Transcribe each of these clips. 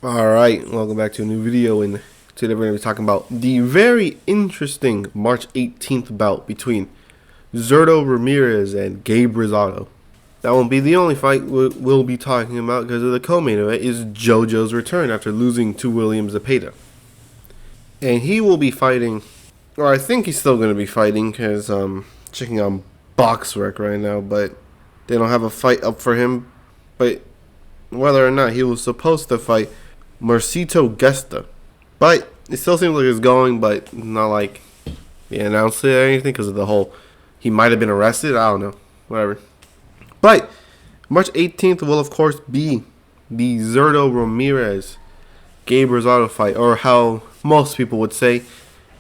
Alright, welcome back to a new video, and today we're going to be talking about the very interesting March 18th bout between Zurdo Ramirez and Gabe Rosado. That won't be the only fight we'll be talking about, because of the co-main event is JoJo's return after losing to William Zepeda. And he will be fighting, or I think he's still going to be fighting, because checking on BoxRec right now, but they don't have a fight up for him. But whether or not he was supposed to fight Mercito Gesta, but it still seems like it's going, but not like they announced it or anything because of the whole he might have been arrested. I don't know, whatever. But March 18th will of course be the Zurdo Ramirez Gabe Rosado fight, or how most people would say,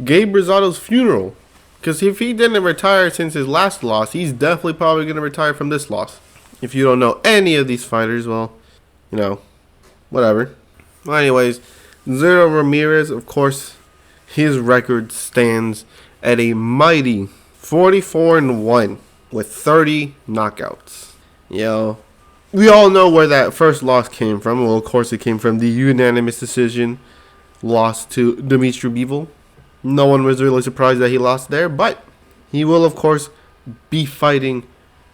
Gabe Rosado's funeral. Because if he didn't retire since his last loss, he's definitely probably going to retire from this loss. If you don't know any of these fighters, well, you know, whatever. Well, anyways, Zurdo Ramirez, of course, his record stands at a mighty 44-1 with 30 knockouts. Yo, we all know where that first loss came from. Well, of course, it came from the unanimous decision loss to Dimitri Bivol. No one was really surprised that he lost there, but he will, of course, be fighting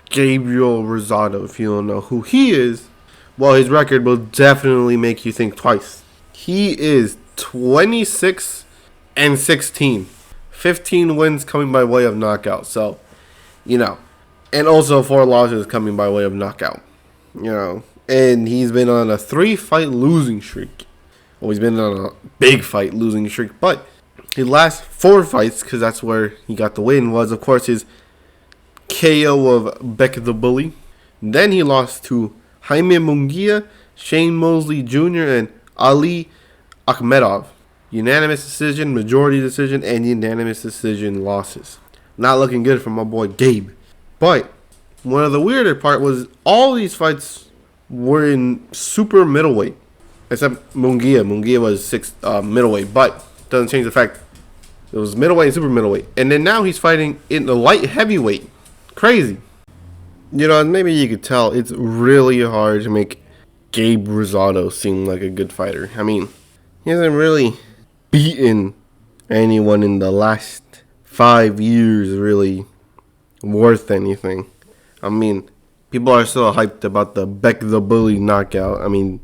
Gabriel Rosado. If you don't know who he is, well, his record will definitely make you think twice. He is 26-16. 15 wins coming by way of knockout. So, you know. And also 4 losses coming by way of knockout. You know. And he's been on a 3-fight losing streak. Well, he's been on a big fight losing streak. But his last 4 fights, because that's where he got the win, was, of course, his KO of Beck the Bully. Then he lost to Jaime Munguia, Shane Mosley Jr., and Ali Akhmedov. Unanimous decision, majority decision, and unanimous decision losses. Not looking good for my boy Gabe. But one of the weirder part was all these fights were in super middleweight. Except Munguia. Munguia was middleweight, but doesn't change the fact it was middleweight and super middleweight. And then now he's fighting in the light heavyweight. Crazy. You know, maybe you could tell it's really hard to make Gabe Rosado seem like a good fighter. I mean, he hasn't really beaten anyone in the last 5 years really worth anything. I mean, people are still hyped about the Beck the Bully knockout. I mean,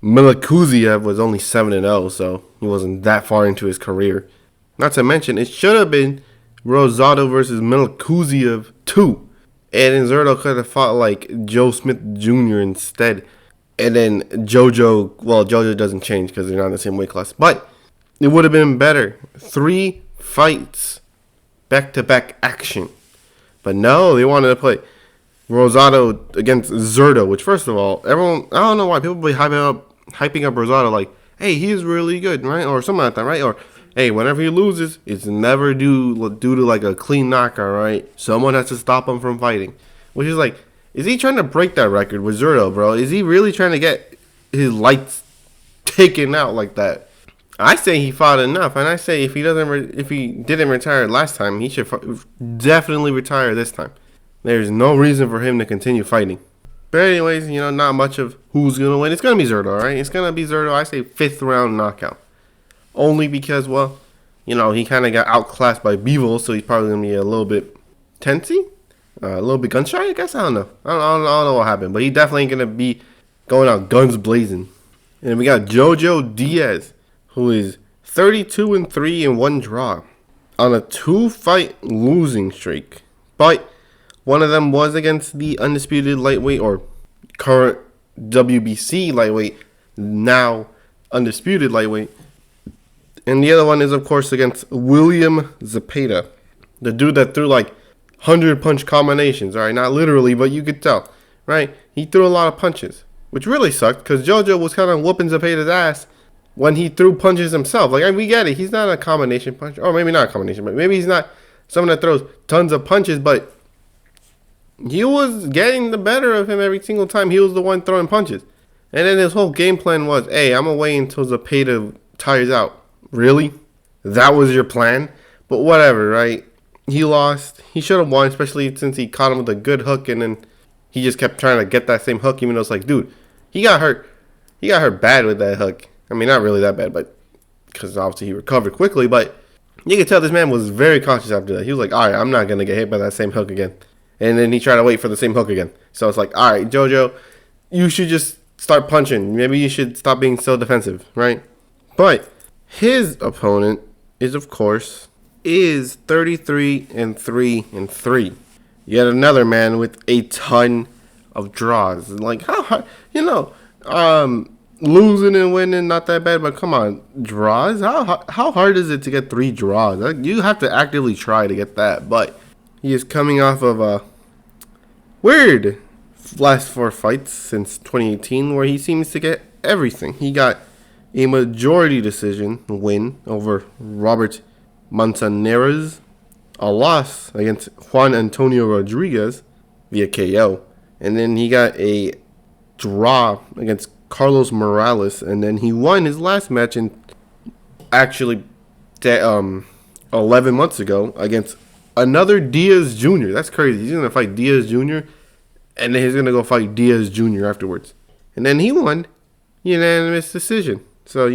Milikuziev was only 7-0, so he wasn't that far into his career. Not to mention, it should have been Rosado versus Milikuziev 2. And then Zurdo could have fought like Joe Smith Jr. instead. And then JoJo, well, JoJo doesn't change because they're not in the same weight class. But it would have been better. 3 fights, back-to-back action. But no, they wanted to play Rosado against Zurdo, which, first of all, everyone, I don't know why people be hyping up Rosado like, hey, he's really good, right? Or something like that, right? Or, hey, whenever he loses, it's never due to like a clean knockout, right? Someone has to stop him from fighting. Which is like, is he trying to break that record with Zurdo, bro? Is he really trying to get his lights taken out like that? I say he fought enough, and I say if he didn't retire last time, he should definitely retire this time. There's no reason for him to continue fighting. But anyways, you know, not much of who's gonna win. It's gonna be Zurdo, right? It's gonna be Zurdo. I say 5th round knockout. Only because, well, you know, he kind of got outclassed by Bivol, so he's probably going to be a little bit tensy, a little bit gun shy, I guess. I don't know. I don't know what happened, but he definitely ain't going to be going out guns blazing. And we got Jojo Diaz, who is 32-3 in 1 draw on a 2-fight losing streak. But one of them was against the undisputed lightweight, or current WBC lightweight, now undisputed lightweight. And the other one is, of course, against William Zepeda, the dude that threw like 100-punch combinations. All right, not literally, but you could tell, right? He threw a lot of punches, which really sucked because JoJo was kind of whooping Zepeda's ass when he threw punches himself. Like, we get it. He's not a combination puncher. Or maybe not a combination, but maybe he's not someone that throws tons of punches, but he was getting the better of him every single time he was the one throwing punches. And then his whole game plan was, hey, I'm going to wait until Zepeda tires out. Really? That was your plan? But whatever, right? He lost. He should have won, especially since he caught him with a good hook, and then he just kept trying to get that same hook, even though it's like, dude, he got hurt. He got hurt bad with that hook. I mean, not really that bad, but because obviously he recovered quickly. But you can tell this man was very cautious after that. He was like, all right, I'm not going to get hit by that same hook again. And then he tried to wait for the same hook again. So it's like, all right, JoJo, you should just start punching. Maybe you should stop being so defensive, right? But his opponent is, of course, 33-3-3. Yet another man with a ton of draws. Like, how hard, losing and winning, not that bad, but come on, draws? How hard is it to get 3 draws? Like, you have to actively try to get that, but he is coming off of a weird last 4 fights since 2018 where he seems to get everything. He got a majority decision win over Robert Montaneras, a loss against Juan Antonio Rodriguez via KO, and then he got a draw against Carlos Morales, and then he won his last match in 11 months ago against another Diaz Jr. That's crazy. He's going to fight Diaz Jr. and then he's going to go fight Diaz Jr. afterwards. And then he won unanimous decision. So,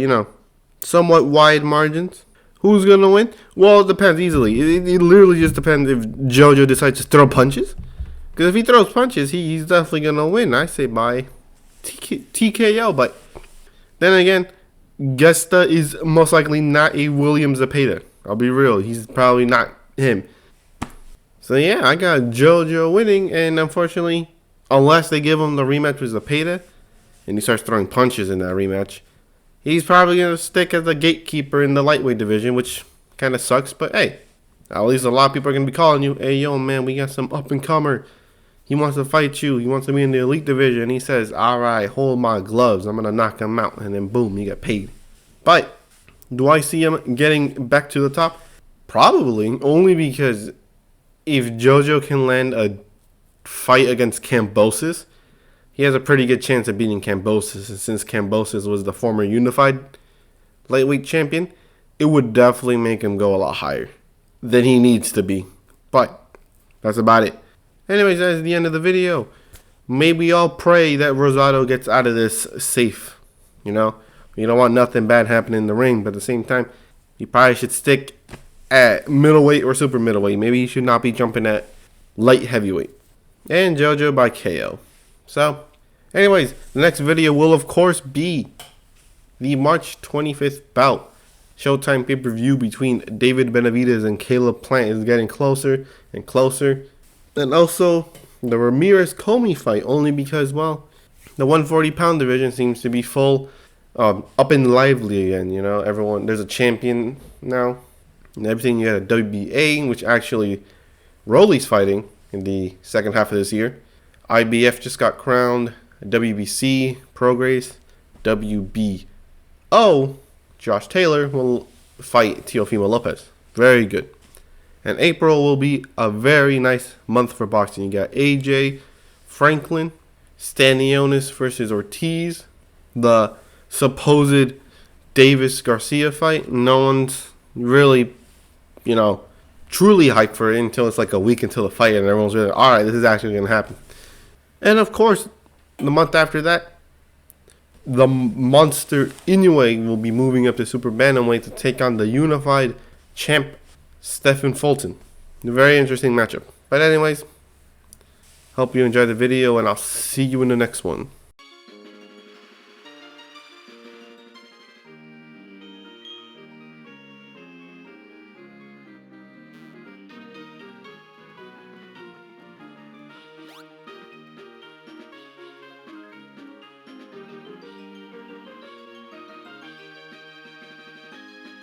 somewhat wide margins. Who's going to win? Well, it depends easily. It literally just depends if JoJo decides to throw punches. Because if he throws punches, he's definitely going to win. I say by TKO. But then again, Gesta is most likely not a William Zepeda. I'll be real. He's probably not him. So yeah, I got JoJo winning. And unfortunately, unless they give him the rematch with Zepeda and he starts throwing punches in that rematch, he's probably going to stick as the gatekeeper in the lightweight division, which kind of sucks. But hey, at least a lot of people are going to be calling you, hey, yo, man, we got some up-and-comer. He wants to fight you. He wants to be in the elite division. He says, all right, hold my gloves. I'm going to knock him out. And then, boom, you get paid. But do I see him getting back to the top? Probably, only because if JoJo can land a fight against Kambosos, he has a pretty good chance of beating Kambosos. And since Kambosos was the former unified lightweight champion, it would definitely make him go a lot higher than he needs to be. But that's about it. Anyways, that's the end of the video. May we all pray that Rosado gets out of this safe. You don't want nothing bad happening in the ring, but at the same time, he probably should stick at middleweight or super middleweight. Maybe he should not be jumping at light heavyweight. And JoJo by KO. So, anyways, the next video will, of course, be the March 25th bout. Showtime pay-per-view between David Benavidez and Caleb Plant is getting closer and closer. And also, the Ramirez-Comey fight, only because, well, the 140-pound division seems to be full, up and lively again, Everyone, there's a champion now. And everything, you got a WBA, which actually Rolly's fighting in the second half of this year. IBF just got crowned. WBC, Prograis. WBO, Josh Taylor will fight Teofimo Lopez. Very good. And April will be a very nice month for boxing. You got AJ Franklin, Stanionis versus Ortiz, the supposed Davis Garcia fight. No one's really, truly hyped for it until it's like a week until the fight, and everyone's really, all right, this is actually going to happen. And of course, the month after that, the monster Inoue will be moving up to super bantamweight to take on the unified champ Stephen Fulton. A very interesting matchup. But anyways, hope you enjoyed the video, and I'll see you in the next one.